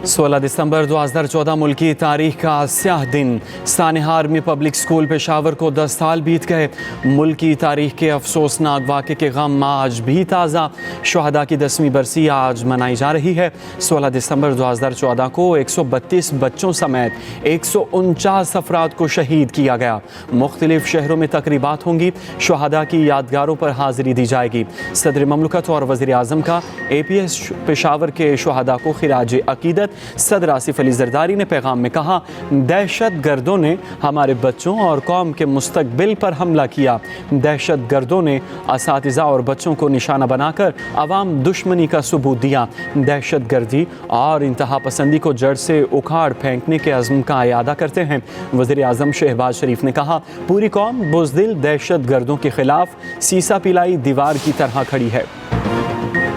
16 दिसंबर 2014 मुल्की तारीख का स्याह दिन। सानेहा आर्मी पब्लिक स्कूल पेशावर को 10 साल बीत गए। मुल्की तारीख के अफसोसनाक वाक़े के गम आज भी ताज़ा। शुहदा की 10वीं बरसी आज मनाई जा रही है। 16 दिसंबर 2014 को 132 बच्चों समेत 149 अफराद को शहीद किया गया। मुख्तलिफ शहरों में तकरीबात होंगी। शुहदा की यादगारों पर हाज़िरी दी जाएगी। सदर ममलकत और वज़ीर आज़म का APS पेशावर के शुहदा को खिराज अकीदत। सदर आसिफ अली जरदारी ने पैगाम में कहा, दहशत गर्दों ने हमारे बच्चों और कौम के मुस्तकबिल पर हमला किया। दहशत गर्दों ने असातिज़ा और बच्चों को निशाना बनाकर अवाम दुश्मनी का सबूत दिया। दहशत गर्दी और इंतहा पसंदी को जड़ से उखाड़ फेंकने के अज़्म का इयादा करते हैं। वज़ीर आज़म शहबाज शरीफ ने कहा, पूरी कौम बुज़दिल दहशत गर्दों के खिलाफ सीसा पिलाई दीवार की तरह खड़ी है।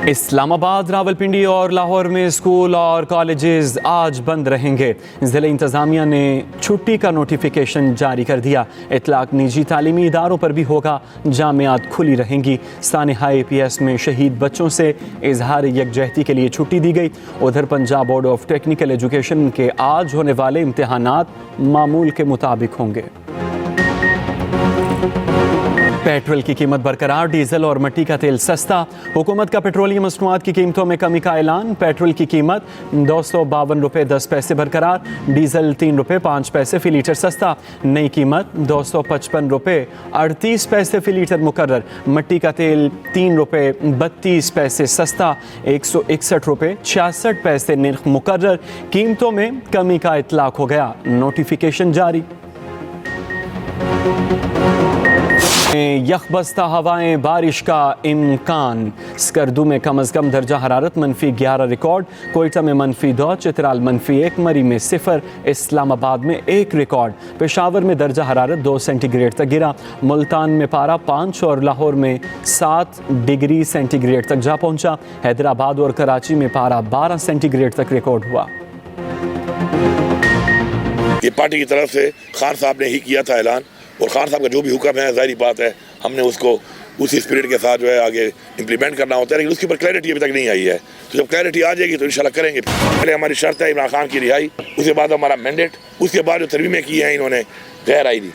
इस्लामाबाद, रावलपिंडी और लाहौर में स्कूल और कॉलेजेस आज बंद रहेंगे। ज़िला इंतज़ामिया ने छुट्टी का नोटिफिकेशन जारी कर दिया। इतलाक निजी तालीमी इदारों पर भी होगा। जामियात खुली रहेंगी। सानेहा APS में शहीद बच्चों से इजहार यकजहती के लिए छुट्टी दी गई। उधर Punjab board of technical education के आज होने वाले इम्तिहानात मामूल के मुताबिक होंगे। पेट्रोल की कीमत बरकरार, डीजल और मिट्टी का तेल सस्ता। हुकूमत का पेट्रोलियम मसनूआत की कीमतों में कमी का ऐलान। पेट्रोल की कीमत 252 रुपये 10 पैसे बरकरार। डीजल 3 रुपये 5 पैसे फ़ी लीटर सस्ता। नई कीमत 255 रुपये 38 पैसे फ़ी लीटर मुकर्रर। मिट्टी का तेल 3 रुपये 32 पैसे सस्ता। 161 रुपये 66 पैसे निर्ख मुकर्रर। कीमतों में कमी का इतलाक हो गया। नोटिफिकेशन जारी। यखबस्ता हवाएं, बारिश का इम्कान। स्कर्दू में कम अज़ कम दर्जा हरारत -11 रिकॉर्ड। कोयटा में -2, चित्राल -1, मरी में 0, इस्लामाबाद में 1 रिकॉर्ड। पेशावर में दर्जा हरारत 2 सेंटीग्रेड तक गिरा। मुल्तान में पारा 5 और लाहौर में 7 डिग्री सेंटीग्रेड तक जा पहुंचा। हैदराबाद और कराची में पारा 12 सेंटीग्रेड तक रिकॉर्ड हुआ। ये पार्टी की तरफ से खान साहब ने ही किया था ऐलान, और खान साहब का जो भी हुक्म है जाहिर बात है हमने उसको उसी स्पिरिट के साथ जो है आगे इम्प्लीमेंट करना होता है, लेकिन उसके ऊपर क्लैरिटी अभी तक नहीं आई है। तो जब क्लैरिटी आ जाएगी तो इंशाल्लाह करेंगे। पहले हमारी शर्त है इमरान खान की रिहाई, उसके बाद हमारा मैंडेट, उसके बाद जो तरमीमें की हैं इन्होंने गैर आईनी,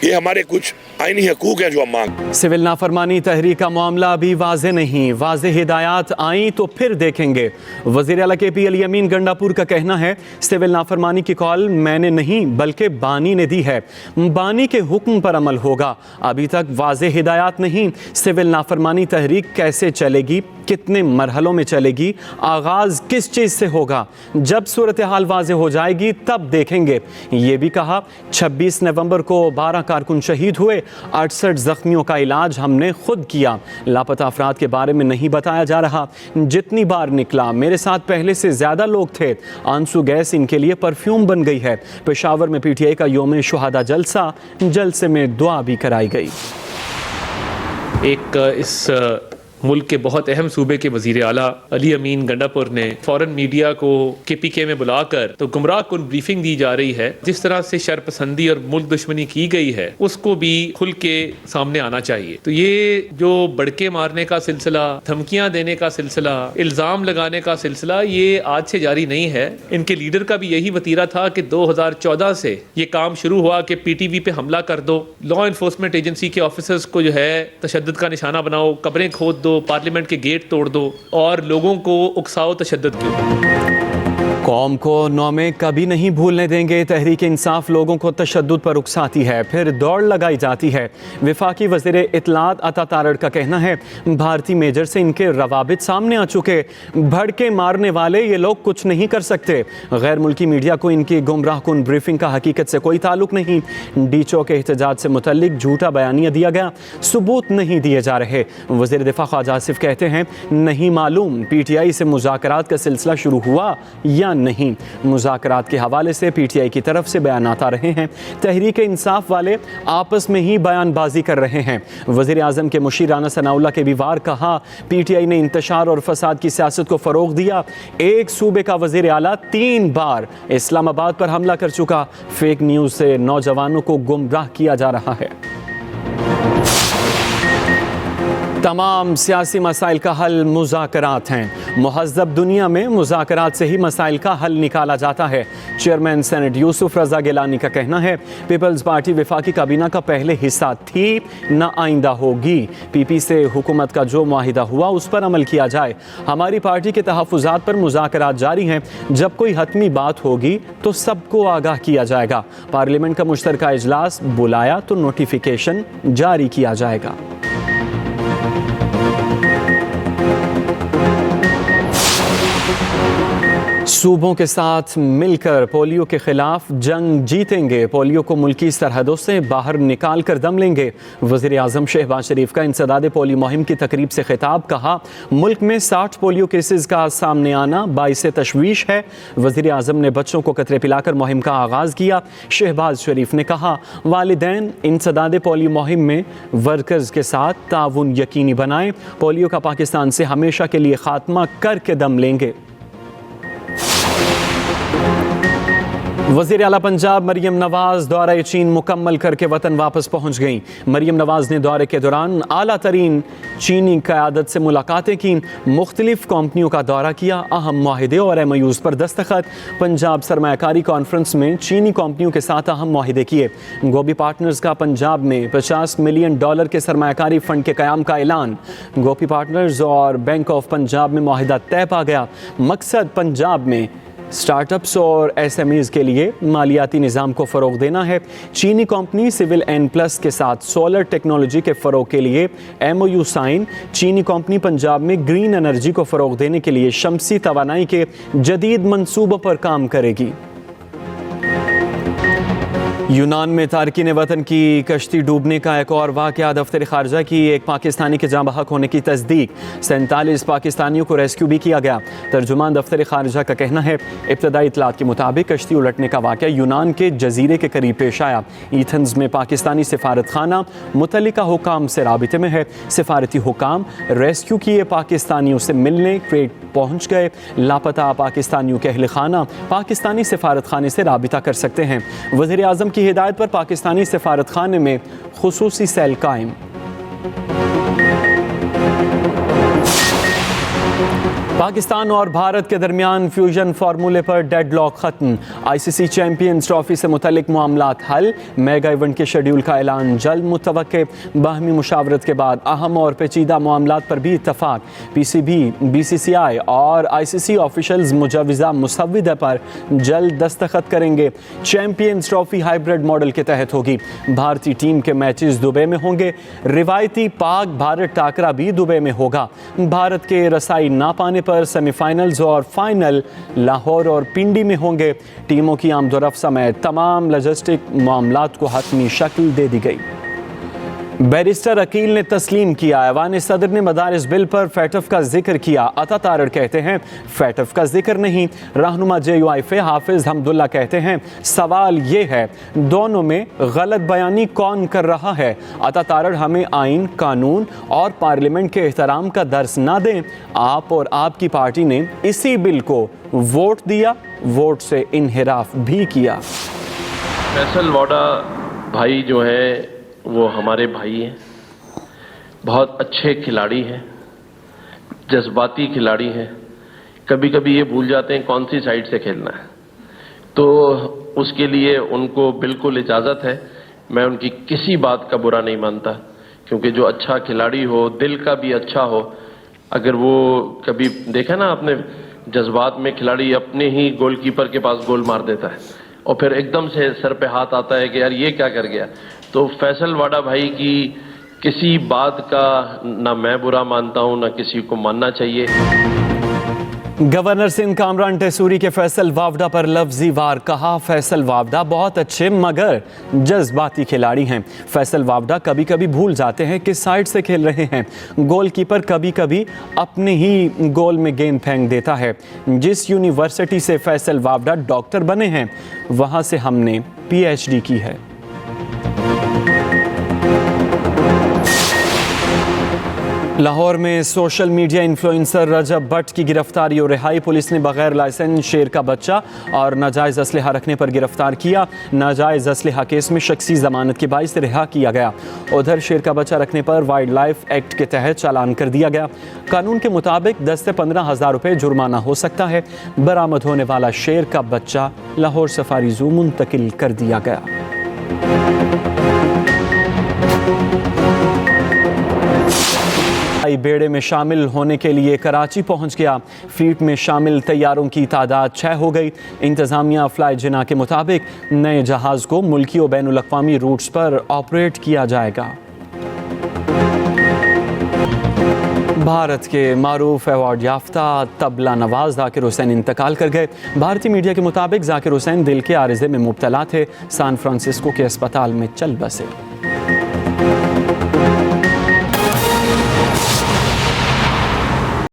ये हमारे कुछ आईनी हकूक हैं जो हम मांग। सिविल नाफरमानी तहरीक का मामला अभी वाज़े नहीं। वाज़े हिदायत आई तो फिर देखेंगे। वज़ीर आला KP अली अमीन गंडापुर का कहना है, सिविल नाफरमानी की कॉल मैंने नहीं बल्कि बानी ने दी है। बानी के हुक्म पर अमल होगा। अभी तक वाज़े हिदायत नहीं। सिविल नाफरमानी तहरीक कैसे चलेगी, कितने मरहलों में चलेगी, आगाज़ किस चीज़ से होगा, जब सूरत हाल वाज़े हो जाएगी तब देखेंगे। ये भी कहा, 26 नवंबर को 12 कारकुन शहीद हुए। 68 जख्मियों का इलाज हमने खुद किया। लापता अफराद के बारे में नहीं बताया जा रहा। जितनी बार निकला मेरे साथ पहले से ज़्यादा लोग थे। आंसू गैस इनके लिए परफ्यूम बन गई है। पेशावर में PTI का योम शुहदा जलसा, जलसे में दुआ भी कराई गई। एक इस मुल्क के बहुत अहम सूबे के वज़ीर आला अली अमीन गंडापुर ने फ़ौरन मीडिया को KPK में बुलाकर तो गुमराह कुन ब्रीफिंग दी जा रही है। जिस तरह से शरपसंदी और मुल्क दुश्मनी की गई है उसको भी खुल के सामने आना चाहिए। तो ये जो बड़के मारने का सिलसिला, धमकियां देने का सिलसिला, इल्ज़ाम लगाने का सिलसिला, ये आज से जारी नहीं है। इनके लीडर का भी यही वतीरा था कि 2014 से ये काम शुरू हुआ कि PTV पे हमला कर दो, लॉ इन्फोर्समेंट एजेंसी के ऑफिसर्स को जो है तशद्दुद का निशाना बनाओ, कब्रें खोद दो, पार्लियामेंट के गेट तोड़ दो और लोगों को उकसाओ तशद्दुद क्यों। कौम को 9 में कभी नहीं भूलने देंगे। तहरीक इंसाफ लोगों को तशद्दुद पर उकसाती है, फिर दौड़ लगाई जाती है। वफाकी वज़ीर इत्तलात अता तारड़ का कहना है, भारतीय मेजर से इनके रवाबित सामने आ चुके। भड़के मारने वाले ये लोग कुछ नहीं कर सकते। गैर मुल्की मीडिया को इनकी गुमराह कुन ब्रीफिंग का हकीकत से कोई ताल्लुक नहीं। डीचो के एहतजाज से मुतल्लिक झूठा बयानिया दिया गया, सबूत नहीं दिए जा रहे। वज़ीर दिफा ख्वाजा आसिफ कहते हैं, नहीं मालूम PTI से मुज़ाकरात का सिलसिला शुरू हुआ या नहीं। मुज़ाकरात के हवाले से PTI की तरफ से बयान आता रहे हैं। तहरीक इंसाफ वाले आपस में ही बयानबाजी कर रहे हैं। वज़ीर आज़म के मुशीर राना सनाउल्लाह के भी वार कहा, PTI ने इंतशार और फसाद की सियासत को फ़रोग़ दिया। एक सूबे का वज़ीर आला 3 बार इस्लामाबाद पर हमला कर चुका। फेक न्यूज़ से नौजवानों को गुमराह किया जा रहा है। तमाम सियासी मसाइल का हल मुज़ाकरात हैं। मुहज़्ज़ब दुनिया में मुज़ाकरात से ही मसाइल का हल निकाला जाता है। चेयरमैन सेनेट यूसुफ रज़ा गिलानी का कहना है, पीपल्स पार्टी वफाकी काबीना का पहले हिस्सा थी, न आइंदा होगी। पीपी से हुकूमत का जो मुआहिदा हुआ उस पर अमल किया जाए। हमारी पार्टी के तहफ़्फ़ुज़ात पर मुज़ाकरात जारी हैं। जब कोई हतमी बात होगी तो सबको आगाह किया जाएगा। पार्लियामेंट का मुश्तरका इजलास बुलाया तो नोटिफिकेशन जारी किया जाएगा। सूबों के साथ मिलकर पोलियो के खिलाफ जंग जीतेंगे। पोलियो को मुल्की सरहदों से बाहर निकाल कर दम लेंगे। वज़ीर आज़म शहबाज शरीफ का इंसदाद पोलियो मुहिम की तकरीब से खिताब। कहा, मुल्क में 60 पोलियो केसेस का सामने आना बाइस तशवीश है। वज़ीर आज़म ने बच्चों को कतरे पिलाकर मुहिम का आगाज़ किया। शहबाज शरीफ ने कहा, वालिदैन इंसदाद पोलियो मुहिम में वर्कर्स के साथ ताउन यकीनी बनाएं। पोलियो का पाकिस्तान से हमेशा के लिए खात्मा करके दम लेंगे। वज़ीर आला पंजाब मरियम नवाज़ दौरे चीन मुकम्मल करके वतन वापस पहुँच गईं। मरियम नवाज़ ने दौरे के दौरान आला तरीन चीनी क़यादत से मुलाकातें की, मुख्तलिफ कंपनियों का दौरा किया, अहम मुआहिदे और MOUs पर दस्तखत। पंजाब सरमायाकारी कॉन्फ्रेंस में चीनी कंपनियों के साथ अहम मुआहिदे किए। गोभी पार्टनर्स का पंजाब में $50 मिलियन के सरमायाकारी फ़ंड के क़याम का ऐलान। गोभी पार्टनर्स और बैंक ऑफ पंजाब में मुआहिदा तय पा गया। मकसद पंजाब में स्टार्टअप्स और SMEs के लिए मालियाती निज़ाम को फ़रोग़ देना है। चीनी कंपनी सिविल N+ के साथ सोलर टेक्नोलॉजी के फ़रोग़ के लिए MOU साइन। चीनी कंपनी पंजाब में ग्रीन एनर्जी को फ़रोग़ देने के लिए शमसी तवानाई के जदीद मंसूबों पर काम करेगी। यूनान में तारकीन वतन की कश्ती डूबने का एक और वाक़या। दफ्तर ख़ारजा की एक पाकिस्तानी के जाँ बहक होने की तस्दीक। 47 पाकिस्तानियों को रेस्क्यू भी किया गया। तर्जुमान दफ्तर ख़ारजा का कहना है, इब्तदाई इत्तलात के मुताबिक कश्ती उलटने का वाक़या यूनान के जजीरे के करीब पेश आया। एथेंस में पाकिस्तानी सिफारत खाना मुतल्लिका हुकाम से राबिते में है। सिफारती हुकाम रेस्क्यू किए पाकिस्तानियों से मिलने क्रेट पहुँच गए। लापता पाकिस्तानियों के अहल खाना पाकिस्तानी सिफारत खाने से राबिता कर सकते हैं। वज़ीर आज़म की हिदायत पर पाकिस्तानी सिफारत खाने में खुसूसी सेल कायम। पाकिस्तान और भारत के दरमियान फ्यूजन फार्मूले पर डेडलॉक खत्म। ICC चैंपियंस ट्रॉफी से मुतल्लिक मामलात हल। मेगा इवेंट के शेड्यूल का ऐलान जल्द मुतवक्के। बाहमी मुशावरत के बाद अहम और पेचीदा मामलात पर भी इत्तफाक। PCB, BCCI और ICC ऑफिशल्स मुजवज़ा मुसव्विदा पर जल्द दस्तखत करेंगे। चैंपियंस ट्रॉफी हाइब्रिड मॉडल के तहत होगी। भारतीय टीम के मैचेस दुबई में होंगे। रिवायती पाक भारत टाकरा भी दुबई में होगा। भारत के रसाई ना पाने पर सेमीफाइनल्स और फाइनल लाहौर और पिंडी में होंगे। टीमों की आमदोरफ्त समेत तमाम लॉजिस्टिक मामलात को हतमी शक्ल दे दी गई। बैरिस्टर अकील ने तस्लीम किया। ऐवान सदर ने मदारिस बिल पर फैटफ का जिक्र किया। अता तारड़ कहते हैं फैटफ का जिक्र नहीं। रहनुमा JUIF हाफिज हमदुल्ला कहते हैं सवाल ये है दोनों में गलत बयानी कौन कर रहा है। अता तारड़ हमें आइन, कानून और पार्लियामेंट के एहतराम का दर्स ना दें। आप और आपकी पार्टी ने इसी बिल को वोट दिया, वोट से इन्हिराफ भी किया। फैसल वाडा भाई जो है वो हमारे भाई हैं, बहुत अच्छे खिलाड़ी हैं, जज्बाती खिलाड़ी हैं। कभी कभी ये भूल जाते हैं कौन सी साइड से खेलना है, तो उसके लिए उनको बिल्कुल इजाज़त है। मैं उनकी किसी बात का बुरा नहीं मानता, क्योंकि जो अच्छा खिलाड़ी हो, दिल का भी अच्छा हो, अगर वो कभी देखा ना आपने जज्बात में खिलाड़ी अपने ही गोलकीपर के पास गोल मार देता है और फिर एकदम से सर पे हाथ आता है कि यार ये क्या कर गया। तो फैसल वाडा भाई की किसी बात का ना मैं बुरा मानता हूं, ना किसी को मानना चाहिए। गवर्नर सिंध कामरान टेसूरी के फैसल वावडा पर लफ्जी वार। कहा, फैसल वावडा बहुत अच्छे मगर जज्बाती खिलाड़ी हैं। फैसल वावडा कभी कभी भूल जाते हैं किस साइड से खेल रहे हैं। गोलकीपर कभी कभी अपने ही गोल में गेंद फेंक देता है। जिस यूनिवर्सिटी से फैसल वावडा डॉक्टर बने हैं वहां से हमने PhD की है। लाहौर में सोशल मीडिया इन्फ्लुएंसर रजब भट्ट की गिरफ्तारी और रिहाई। पुलिस ने बगैर लाइसेंस शेर का बच्चा और नाजायज़ असलहा रखने पर गिरफ्तार किया। नाजायज़ असलहा केस में शख्सी जमानत के बाइस रिहा किया गया। उधर शेर का बच्चा रखने पर वाइल्ड लाइफ एक्ट के तहत चालान कर दिया गया। कानून के मुताबिक 10 से 15,000 रुपये जुर्माना हो सकता है। बरामद होने वाला शेर का बच्चा लाहौर सफारी जू मुंतकिल कर दिया गया। बेड़े में शामिल होने के लिए कराची पहुंच गया। फ्लीट में शामिल तैयारों की तादाद 6 हो गई। इंतजामिया फ्लाई जिना के मुताबिक नए जहाज को मुल्की और बैनुल अक़वामी रूट्स पर ऑपरेट किया जाएगा। भारत के मारूफ अवार्ड याफ्ता तबला नवाज जाकिर हुसैन इंतकाल कर गए। भारतीय मीडिया के मुताबिक जाकिर हुसैन दिल के आरिज़े में मुब्तला थे। सैन फ्रांसिस्को के अस्पताल में चल बसे।